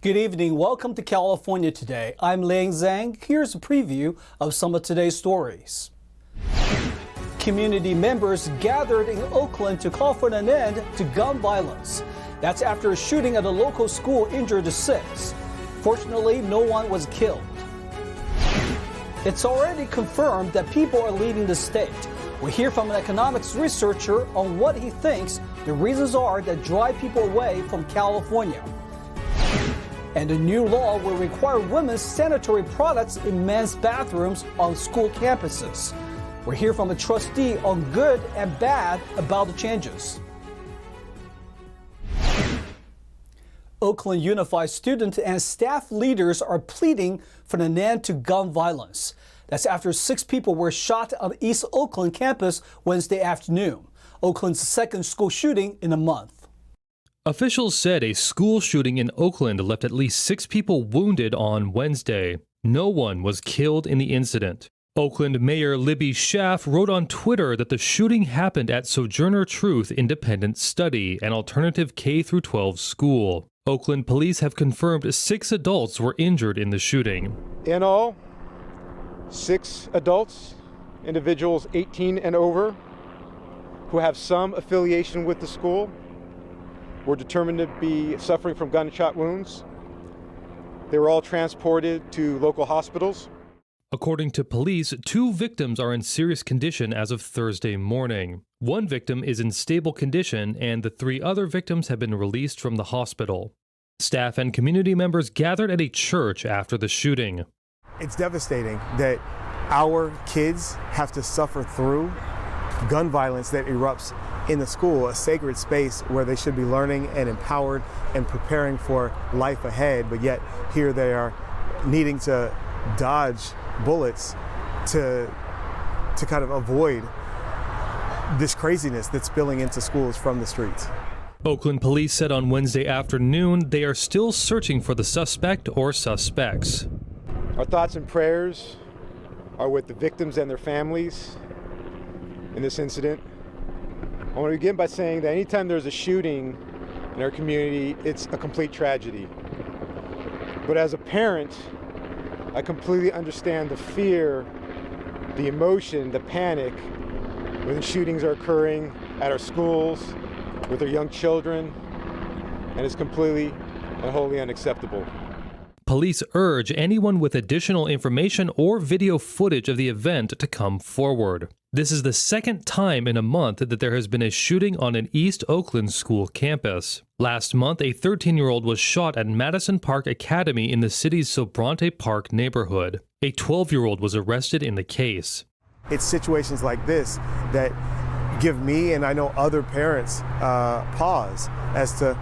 Good evening. Welcome to California Today. I'm Liang Zhang. Here's a preview of some of today's stories. Community members gathered in Oakland to call for an end to gun violence. That's after a shooting at a local school injured 6. Fortunately, no one was killed. It's already confirmed that people are leaving the state. We'll hear from an economics researcher on what he thinks the reasons are that drive people away from California. And a new law will require women's sanitary products in men's bathrooms on school campuses. We'll hear from a trustee on good and bad about the changes. Oakland Unified student and staff leaders are pleading for an end to gun violence. That's after 6 people were shot on East Oakland campus Wednesday afternoon, Oakland's second school shooting in a month. Officials said a school shooting in Oakland left at least 6 people wounded on Wednesday. No one was killed in the incident. Oakland Mayor Libby Schaaf wrote on Twitter that the shooting happened at Sojourner Truth Independent Study, an alternative K-12 school. Oakland police have confirmed 6 adults were injured in the shooting. In all, 6 adults, individuals 18 and over, who have some affiliation with the school, were determined to be suffering from gunshot wounds. They were all transported to local hospitals. According to police, 2 victims are in serious condition as of Thursday morning. 1 victim is in stable condition, and the 3 other victims have been released from the hospital. Staff and community members gathered at a church after the shooting. It's devastating that our kids have to suffer through gun violence that erupts in the school, a sacred space where they should be learning and empowered and preparing for life ahead, but yet here they are needing to dodge bullets to kind of avoid this craziness that's spilling into schools from the streets. Oakland police said on Wednesday afternoon they are still searching for the suspect or suspects. Our thoughts and prayers are with the victims and their families in this incident. I want to begin by saying that anytime there's a shooting in our community, it's a complete tragedy. But as a parent, I completely understand the fear, the emotion, the panic when shootings are occurring at our schools, with our young children, and it's completely and wholly unacceptable. Police urge anyone with additional information or video footage of the event to come forward. This is the 2nd time in a month that there has been a shooting on an East Oakland school campus. Last month, a 13-year-old was shot at Madison Park Academy in the city's Sobrante Park neighborhood. A 12-year-old was arrested in the case. It's situations like this that give me, and I know other parents, pause as to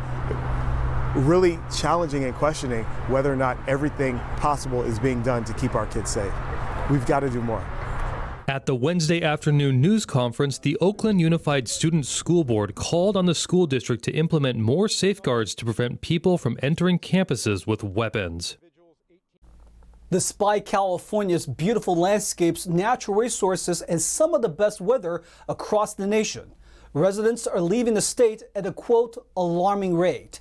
really challenging and questioning whether or not everything possible is being done to keep our kids safe. We've got to do more. At the Wednesday afternoon news conference, the Oakland Unified Student School Board called on the school district to implement more safeguards to prevent people from entering campuses with weapons. Despite California's beautiful landscapes, natural resources, and some of the best weather across the nation, residents are leaving the state at a, quote, alarming rate.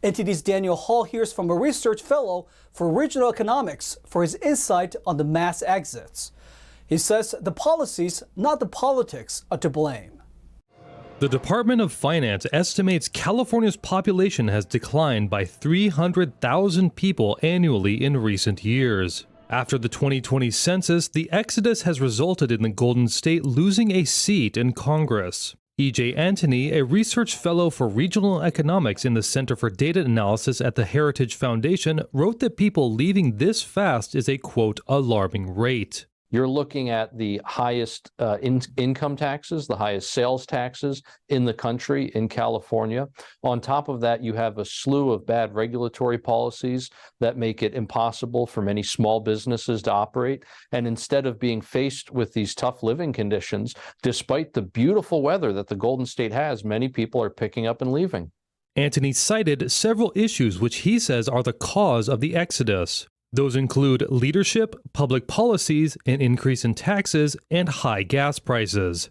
NTD's Daniel Hall hears from a research fellow for regional economics for his insight on the mass exits. He says the policies, not the politics, are to blame. The Department of Finance estimates California's population has declined by 300,000 people annually in recent years. After the 2020 census, the exodus has resulted in the Golden State losing a seat in Congress. E.J. Antony, a research fellow for regional economics in the Center for Data Analysis at the Heritage Foundation, wrote that people leaving this fast is a, quote, alarming rate. You're looking at the highest income taxes, the highest sales taxes in the country in California. On top of that, you have a slew of bad regulatory policies that make it impossible for many small businesses to operate. And instead of being faced with these tough living conditions, despite the beautiful weather that the Golden State has, many people are picking up and leaving. Antony cited several issues which he says are the cause of the exodus. Those include leadership, public policies, an increase in taxes, and high gas prices.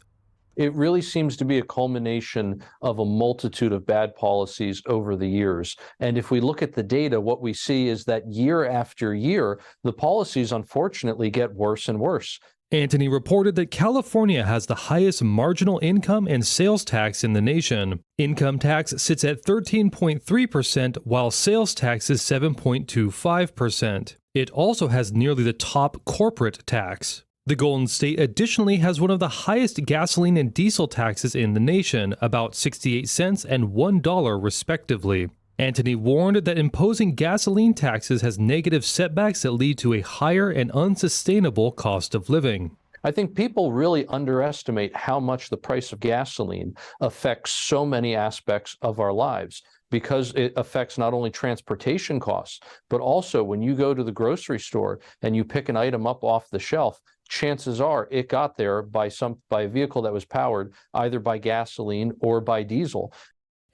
It really seems to be a culmination of a multitude of bad policies over the years. And if we look at the data, what we see is that year after year, the policies unfortunately get worse and worse. Antony reported that California has the highest marginal income and sales tax in the nation. Income tax sits at 13.3%, while sales tax is 7.25%. It also has nearly the top corporate tax. The Golden State additionally has one of the highest gasoline and diesel taxes in the nation, about 68 cents and $1 respectively. Antony warned that imposing gasoline taxes has negative setbacks that lead to a higher and unsustainable cost of living. I think people really underestimate how much the price of gasoline affects so many aspects of our lives, because it affects not only transportation costs, but also when you go to the grocery store and you pick an item up off the shelf, chances are it got there by a vehicle that was powered either by gasoline or by diesel.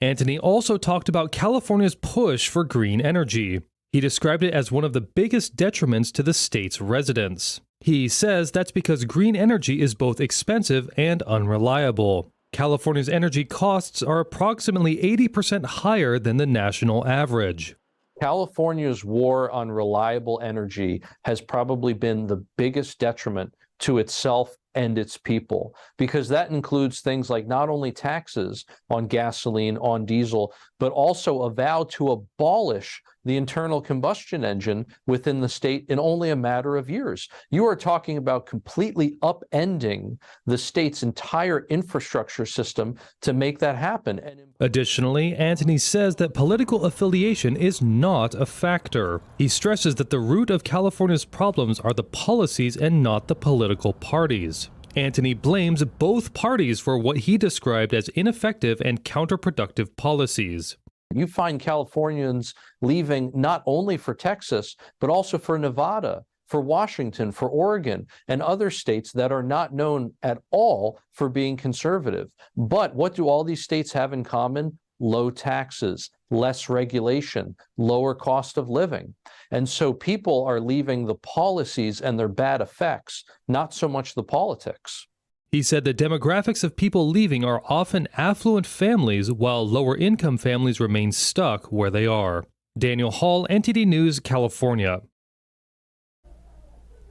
Antony also talked about California's push for green energy. He described it as one of the biggest detriments to the state's residents. He says that's because green energy is both expensive and unreliable. California's energy costs are approximately 80% higher than the national average. California's war on reliable energy has probably been the biggest detriment to itself and its people, because that includes things like not only taxes on gasoline, on diesel, but also a vow to abolish the internal combustion engine within the state in only a matter of years. You are talking about completely upending the state's entire infrastructure system to make that happen. Additionally, Antony says that political affiliation is not a factor. He stresses that the root of California's problems are the policies and not the political parties. Antony blames both parties for what he described as ineffective and counterproductive policies. You find Californians leaving not only for Texas, but also for Nevada, for Washington, for Oregon, and other states that are not known at all for being conservative. But what do all these states have in common? Low taxes, less regulation, lower cost of living. And so people are leaving the policies and their bad effects, not so much the politics. He said the demographics of people leaving are often affluent families, while lower-income families remain stuck where they are. Daniel Hall, NTD News, California.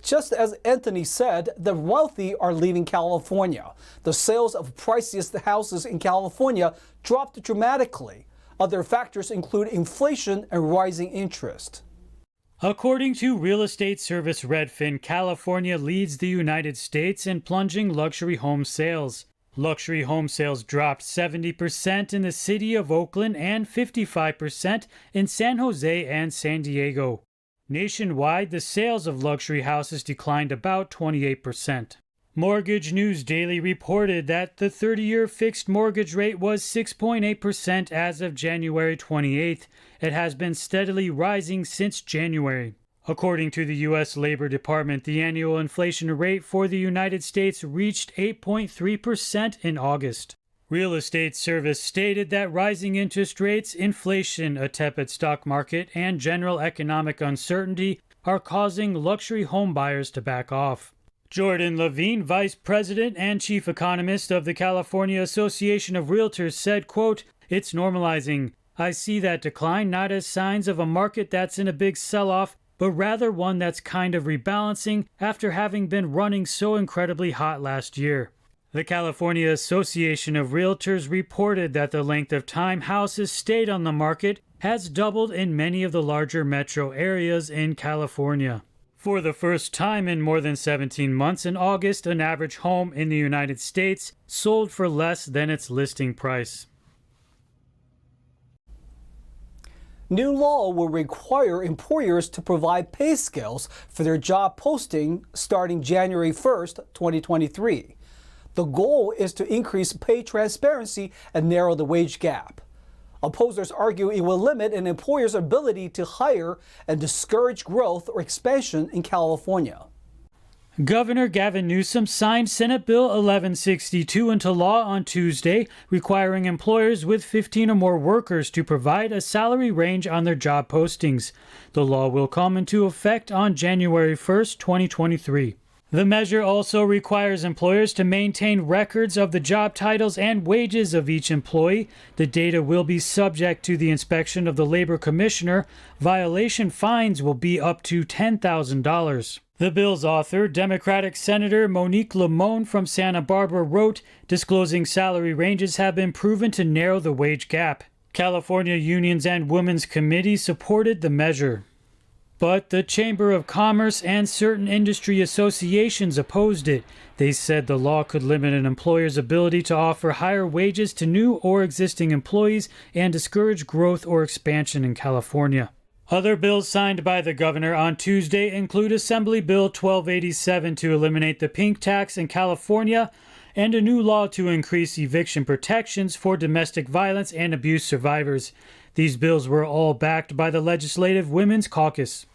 Just as Antony said, the wealthy are leaving California. The sales of priciest houses in California dropped dramatically. Other factors include inflation and rising interest. According to real estate service Redfin, California leads the United States in plunging luxury home sales. Luxury home sales dropped 70% in the city of Oakland and 55% in San Jose and San Diego. Nationwide, the sales of luxury houses declined about 28%. Mortgage News Daily reported that the 30-year fixed mortgage rate was 6.8% as of January 28th. It has been steadily rising since January. According to the U.S. Labor Department, the annual inflation rate for the United States reached 8.3% in August. Real Estate Service stated that rising interest rates, inflation, a tepid stock market, and general economic uncertainty are causing luxury home buyers to back off. Jordan Levine, Vice President and Chief Economist of the California Association of Realtors, said, quote, "It's normalizing. I see that decline not as signs of a market that's in a big sell-off, but rather one that's kind of rebalancing after having been running so incredibly hot last year." The California Association of Realtors reported that the length of time houses stayed on the market has doubled in many of the larger metro areas in California. For the first time in more than 17 months, in August, an average home in the United States sold for less than its listing price. New law will require employers to provide pay scales for their job posting starting January 1st, 2023. The goal is to increase pay transparency and narrow the wage gap. Opposers argue it will limit an employer's ability to hire and discourage growth or expansion in California. Governor Gavin Newsom signed Senate Bill 1162 into law on Tuesday, requiring employers with 15 or more workers to provide a salary range on their job postings. The law will come into effect on January 1st, 2023. The measure also requires employers to maintain records of the job titles and wages of each employee. The data will be subject to the inspection of the labor commissioner. Violation fines will be up to $10,000. The bill's author, Democratic Senator Monique Limon from Santa Barbara, wrote, "Disclosing salary ranges have been proven to narrow the wage gap." California Unions and Women's Committee supported the measure. But the Chamber of Commerce and certain industry associations opposed it. They said the law could limit an employer's ability to offer higher wages to new or existing employees and discourage growth or expansion in California. Other bills signed by the governor on Tuesday include Assembly Bill 1287 to eliminate the pink tax in California and a new law to increase eviction protections for domestic violence and abuse survivors. These bills were all backed by the Legislative Women's Caucus.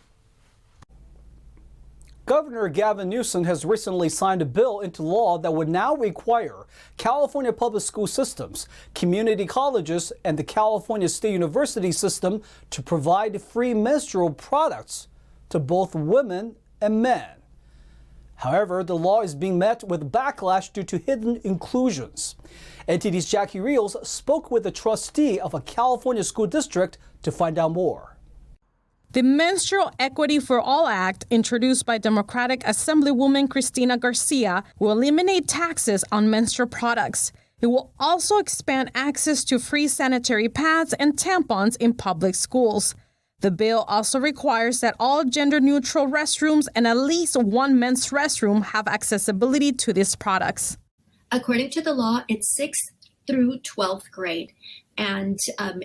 Governor Gavin Newsom has recently signed a bill into law that would now require California public school systems, community colleges, and the California State University system to provide free menstrual products to both women and men. However, the law is being met with backlash due to hidden inclusions. NTD's Jackie Rios spoke with a trustee of a California school district to find out more. The Menstrual Equity for All Act, introduced by Democratic Assemblywoman Cristina Garcia, will eliminate taxes on menstrual products. It will also expand access to free sanitary pads and tampons in public schools. The bill also requires that all gender-neutral restrooms and at least one men's restroom have accessibility to these products. According to the law, it's 6th through 12th grade. And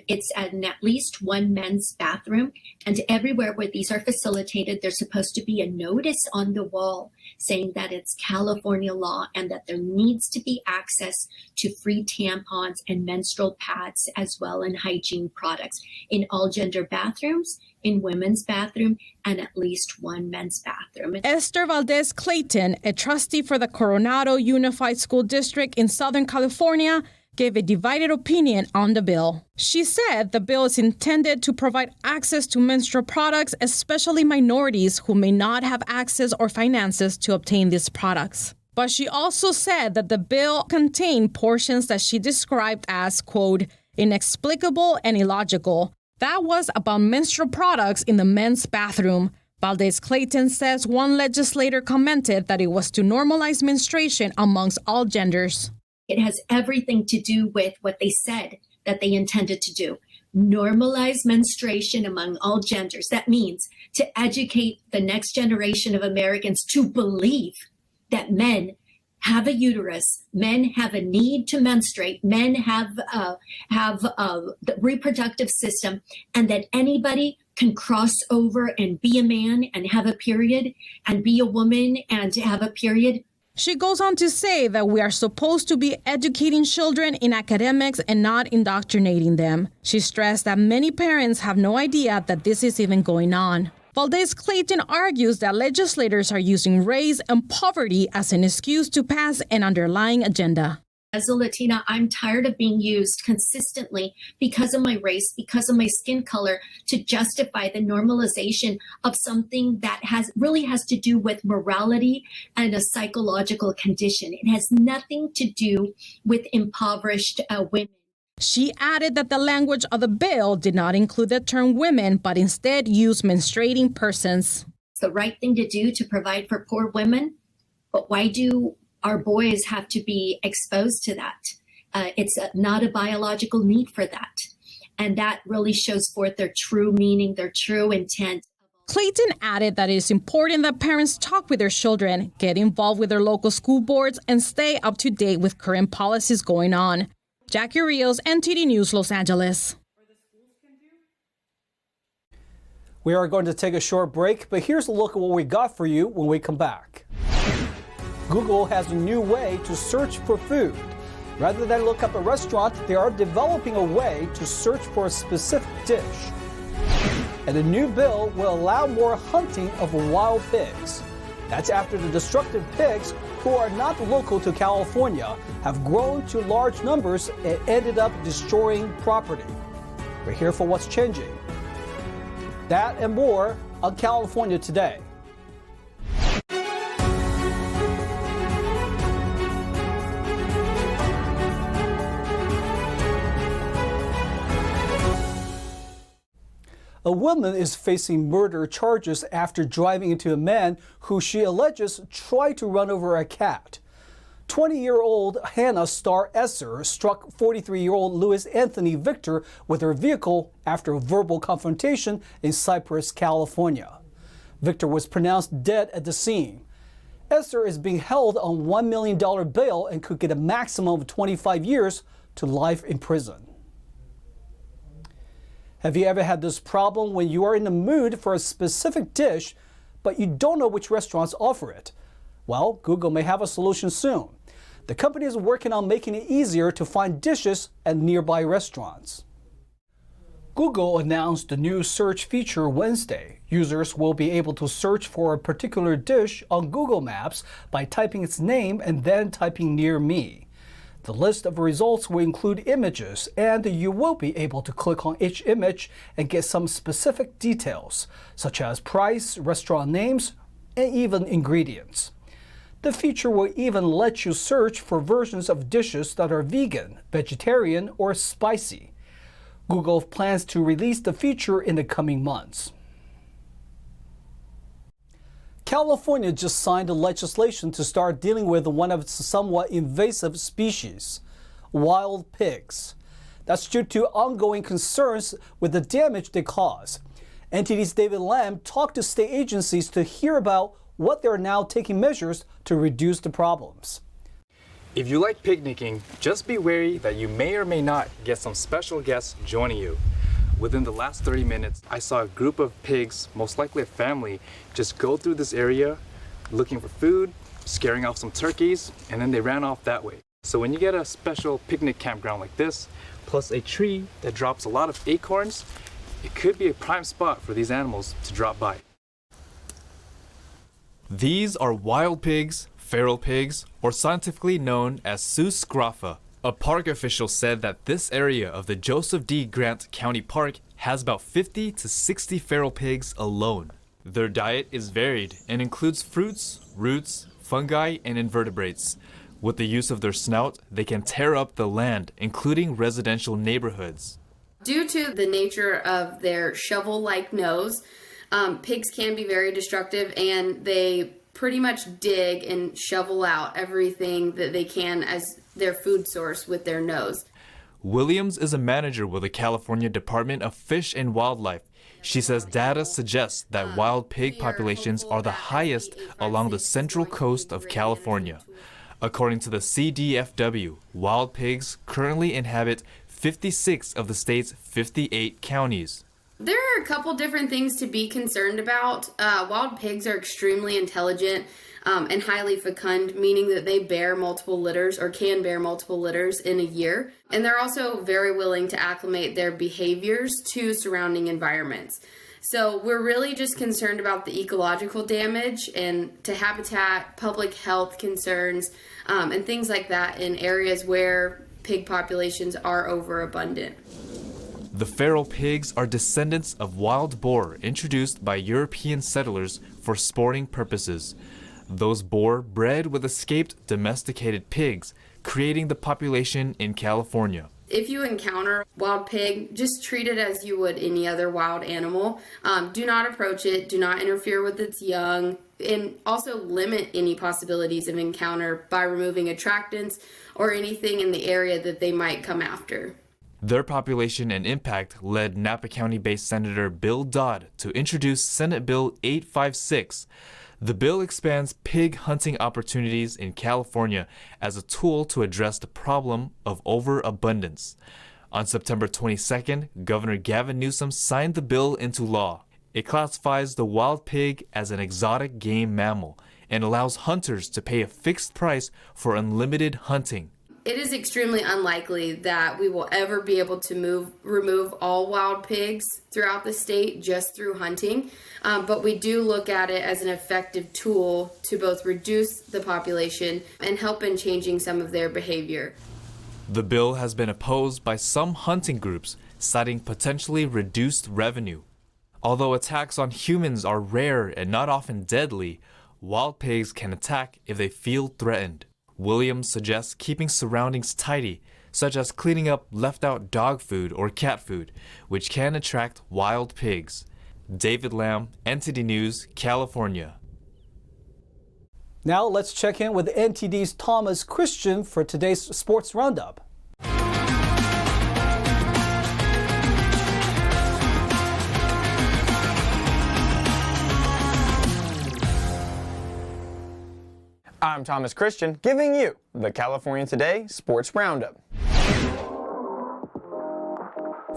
it's at least one men's bathroom. And everywhere where these are facilitated, there's supposed to be a notice on the wall saying that it's California law and that there needs to be access to free tampons and menstrual pads as well and hygiene products in all gender bathrooms, in women's bathroom, and at least one men's bathroom. Esther Valdez Clayton, a trustee for the Coronado Unified School District in Southern California, gave a divided opinion on the bill. She said the bill is intended to provide access to menstrual products, especially minorities who may not have access or finances to obtain these products. But she also said that the bill contained portions that she described as, quote, inexplicable and illogical. That was about menstrual products in the men's bathroom. Valdez Clayton says one legislator commented that it was to normalize menstruation amongst all genders. It has everything to do with what they said that they intended to do. Normalize menstruation among all genders. That means to educate the next generation of Americans to believe that men have a uterus, men have a need to menstruate, men have the reproductive system, and that anybody can cross over and be a man and have a period, and be a woman and have a period. She goes on to say that we are supposed to be educating children in academics and not indoctrinating them. She stressed that many parents have no idea that this is even going on. Valdez Clayton argues that legislators are using race and poverty as an excuse to pass an underlying agenda. As a Latina, I'm tired of being used consistently because of my race, because of my skin color, to justify the normalization of something that really has to do with morality and a psychological condition. It has nothing to do with impoverished women. She added that the language of the bill did not include the term women, but instead used menstruating persons. It's the right thing to do to provide for poor women, but why do our boys have to be exposed to that? It's not a biological need for that. And that really shows forth their true meaning, their true intent. Clayton added that it is important that parents talk with their children, get involved with their local school boards, and stay up to date with current policies going on. Jackie Rios, NTD News, Los Angeles. We are going to take a short break, but here's a look at what we got for you when we come back. Google has a new way to search for food. Rather than look up a restaurant, they are developing a way to search for a specific dish. And a new bill will allow more hunting of wild pigs. That's after the destructive pigs, who are not local to California, have grown to large numbers and ended up destroying property. We're here for what's changing. That and more on California Today. A woman is facing murder charges after driving into a man who she alleges tried to run over a cat. 20-year-old Hannah Starr Esser struck 43-year-old Louis Anthony Victor with her vehicle after a verbal confrontation in Cypress, California. Victor was pronounced dead at the scene. Esser is being held on $1 million bail and could get a maximum of 25 years to life in prison. Have you ever had this problem when you are in the mood for a specific dish, but you don't know which restaurants offer it? Well, Google may have a solution soon. The company is working on making it easier to find dishes at nearby restaurants. Google announced a new search feature Wednesday. Users will be able to search for a particular dish on Google Maps by typing its name and then typing near me. The list of results will include images, and you will be able to click on each image and get some specific details, such as price, restaurant names, and even ingredients. The feature will even let you search for versions of dishes that are vegan, vegetarian, or spicy. Google plans to release the feature in the coming months. California just signed a legislation to start dealing with one of its somewhat invasive species, wild pigs. That's due to ongoing concerns with the damage they cause. NTD's David Lamb talked to state agencies to hear about what they're now taking measures to reduce the problems. If you like picnicking, just be wary that you may or may not get some special guests joining you. Within the last 30 minutes, I saw a group of pigs, most likely a family, just go through this area looking for food, scaring off some turkeys, and then they ran off that way. So when you get a special picnic campground like this, plus a tree that drops a lot of acorns, it could be a prime spot for these animals to drop by. These are wild pigs, feral pigs, or scientifically known as Sus scrofa. A park official said that this area of the Joseph D. Grant County Park has about 50 to 60 feral pigs alone. Their diet is varied and includes fruits, roots, fungi, and invertebrates. With the use of their snout, they can tear up the land, including residential neighborhoods. Due to the nature of their shovel-like nose, pigs can be very destructive, and they pretty much dig and shovel out everything that they can as their food source with their nose. Williams is a manager with the California Department of Fish and Wildlife. She says data suggests that wild pig populations are the highest along the central coast of California. According to the CDFW, wild pigs currently inhabit 56 of the state's 58 counties. There are a couple different things to be concerned about. Wild pigs are extremely intelligent and highly fecund, meaning that they bear multiple litters or can bear multiple litters in a year. And they're also very willing to acclimate their behaviors to surrounding environments. So we're really just concerned about the ecological damage and to habitat, public health concerns, and things like that in areas where pig populations are overabundant. The feral pigs are descendants of wild boar introduced by European settlers for sporting purposes. Those boar bred with escaped domesticated pigs, creating the population in California. If you encounter wild pig, just treat it as you would any other wild animal. Do not approach it, do not interfere with its young, and also limit any possibilities of encounter by removing attractants or anything in the area that they might come after. Their population and impact led Napa County-based Senator Bill Dodd to introduce Senate Bill 856. The bill expands pig hunting opportunities in California as a tool to address the problem of overabundance. On September 22nd, Governor Gavin Newsom signed the bill into law. It classifies the wild pig as an exotic game mammal and allows hunters to pay a fixed price for unlimited hunting. It is extremely unlikely that we will ever be able to remove all wild pigs throughout the state just through hunting, but we do look at it as an effective tool to both reduce the population and help in changing some of their behavior. The bill has been opposed by some hunting groups, citing potentially reduced revenue. Although attacks on humans are rare and not often deadly, wild pigs can attack if they feel threatened. Williams suggests keeping surroundings tidy, such as cleaning up left-out dog food or cat food, which can attract wild pigs. David Lamb, NTD News, California. Now let's check in with NTD's Thomas Christian for today's Sports Roundup. I'm Thomas Christian, giving you the California Today Sports Roundup.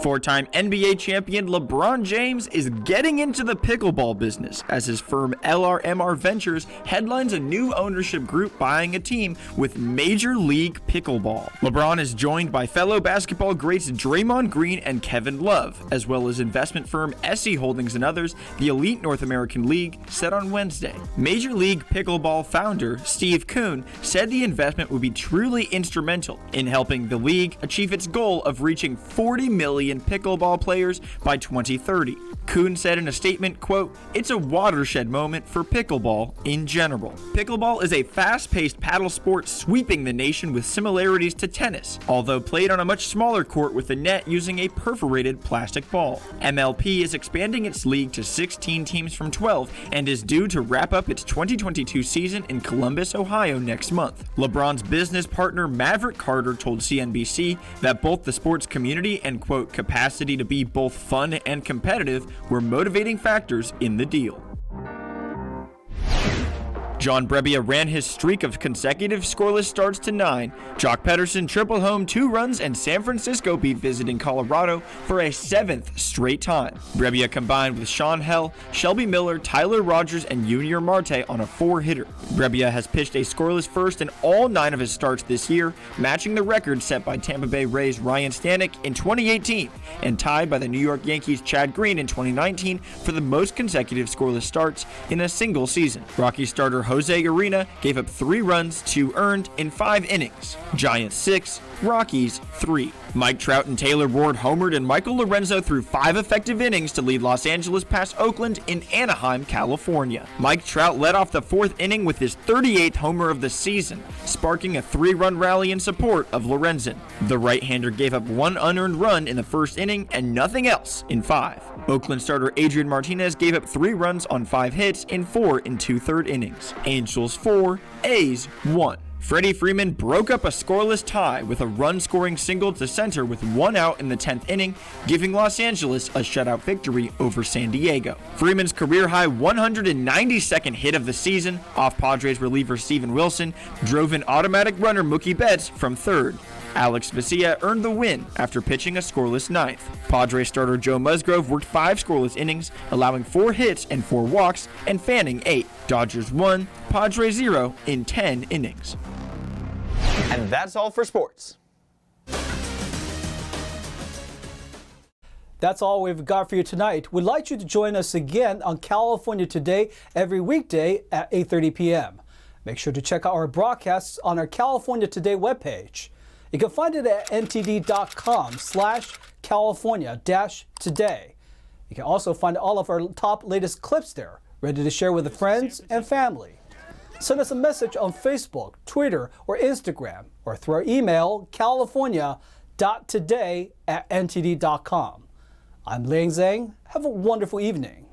Four-time NBA champion LeBron James is getting into the pickleball business as his firm LRMR Ventures headlines a new ownership group buying a team with Major League Pickleball. LeBron is joined by fellow basketball greats Draymond Green and Kevin Love, as well as investment firm SE Holdings and others, the elite North American League, said on Wednesday. Major League Pickleball founder Steve Kuhn said the investment would be truly instrumental in helping the league achieve its goal of reaching 40 million pickleball players by 2030. Kuhn said in a statement, quote, "It's a watershed moment for pickleball in general. Pickleball is a fast-paced paddle sport sweeping the nation with similarities to tennis, although played on a much smaller court with a net using a perforated plastic ball. MLP is expanding its league to 16 teams from 12 and is due to wrap up its 2022 season in Columbus, Ohio next month." LeBron's business partner Maverick Carter told CNBC that both the sports community and, quote, capacity to be both fun and competitive were motivating factors in the deal. John Brebbia ran his streak of consecutive scoreless starts to 9. Jock Pederson tripled home 2 runs, and San Francisco beat visiting Colorado for a 7th straight time. Brebbia combined with Sean Hell, Shelby Miller, Tyler Rogers, and Junior Marte on a 4-hitter. Brebbia has pitched a scoreless first in all 9 of his starts this year, matching the record set by Tampa Bay Rays Ryan Stanek in 2018 and tied by the New York Yankees Chad Green in 2019 for the most consecutive scoreless starts in a single season. Rockies starter Jose Urena gave up 3 runs, 2 earned in 5 innings. Giants 6, Rockies 3. Mike Trout and Taylor Ward homered, and Michael Lorenzo threw 5 effective innings to lead Los Angeles past Oakland in Anaheim, California. Mike Trout led off the 4th inning with his 38th homer of the season, sparking a 3-run rally in support of Lorenzen. The right-hander gave up 1 unearned run in the 1st inning and nothing else in 5. Oakland starter Adrian Martinez gave up 3 runs on 5 hits in 4 and 2/3 innings. Angels 4, A's 1. Freddie Freeman broke up a scoreless tie with a run-scoring single to center with 1 out in the 10th inning, giving Los Angeles a shutout victory over San Diego. Freeman's career-high 192nd hit of the season off Padres reliever Steven Wilson drove an automatic runner Mookie Betts from 3rd. Alex Vesia earned the win after pitching a scoreless 9th. Padres starter Joe Musgrove worked 5 scoreless innings, allowing 4 hits and 4 walks, and fanning 8. Dodgers 1, Padres 0 in 10 innings. And that's all for sports. That's all we've got for you tonight. We'd like you to join us again on California Today every weekday at 8:30 p.m. Make sure to check out our broadcasts on our California Today webpage. You can find it at ntd.com/California-today. You can also find all of our top latest clips there, ready to share with friends and family. Send us a message on Facebook, Twitter, or Instagram, or through our email, california.today@ntd.com. I'm Liang Zhang. Have a wonderful evening.